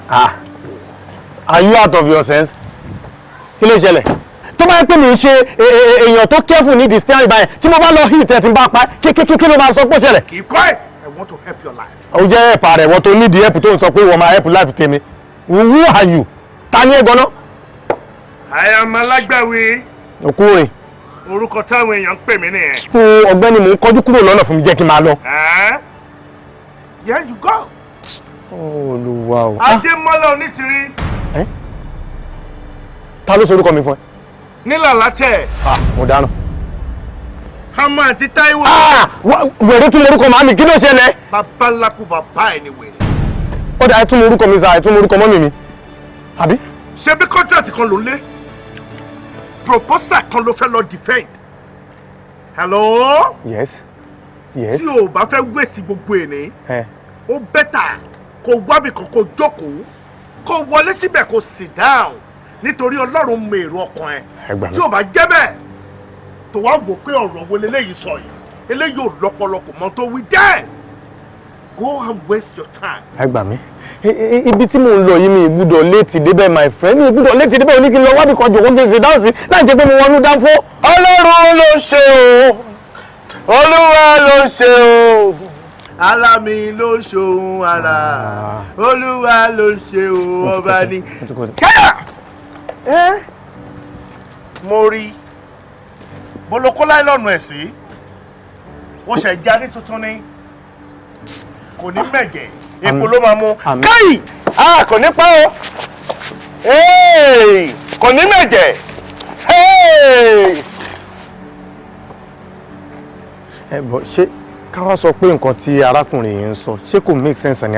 Are you out of your sense? Kí ló ṣẹlẹ̀? Tó bá yẹ pé mi ṣe èèyàn tó careful ní the steering báyẹn tí mo bá lọ hit ẹ̀ tí n bá pa kí ló máa sọ pé ṣẹlẹ̀? Keep quiet. I want to help your life. Ó jẹ́ ẹ̀pà rẹ̀ wọ́n tó need help tó ń sọ pé wọ́n máa help life tèmi. Who are you? Ta ni ẹ gan-an? I am Alágbàwí. Òkúrin. Orúkọ táwọn èèyàn ń pè mí nìyẹn. Ọ̀gbẹ́ni mò ń kọjú kúrò lọ́nà fún mi jẹ́ kí n máa lọ. Here you go. Olúwa o. Adémọ́lá Onítìrí. Ta ló sọ orúkọ mi fún ẹ? Nílà látẹ̀. Mo dáná. Hama àti Táíwò. Wèrè tún orúkọ màmí kí ló ṣẹlẹ̀? Babaláku bàbá ẹ̀ ni wèrè. Ó dà ẹ tún orúkọ mi sá ẹ tún orúkọ mọ́mì mi. Àbí? Ṣé bí contract kan ló lé? Proposal kan ló fẹ́ lọ defend. Hello? Yes. Tí o bá fẹ́ wéṣì gbogbo èní, ó bẹ́tà kó wábì kan kó jókòó, kó wọlé síbẹ̀ kó sit down nítorí Ọlọ́run mọ èrò ọkàn ẹ. Tí o bá jẹ́ bẹ́ẹ̀, tó wá wò pé ọ̀rọ̀ wo leléyìí sọ yìí, eléyìí ò lọ́pọ̀lọpọ̀ mọ́ tó wí dẹ́. Go and waste your time. Ẹ gbà mí. Ibi tí mò ń lọ yìí mi ìgbúdọ̀ létí débẹ̀ my friend mi ìgbúdọ̀ létí débẹ̀ oní kí n lọ wábì kan jòkó kí n sì dáhùn sí láì jẹ́ pé mo wọnú dánfó. Ọlọ́run ló ṣe o Olúwa ló ṣe o ara mi ló ṣohun ara Olúwa ló ṣe o ọba ni. Mo rí boloko láìlọ́nù ẹ̀ sí ó ṣe jáde tuntun ni kò ní mẹ̀jẹ̀ epo ló máa mú. káyì kò ní pa o kò ní mẹ̀jẹ̀. Ẹ bọ̀ ṣé ká wá sọ pé nǹkan tí arákùnrin yìí ń sọ ṣé kò make sense ni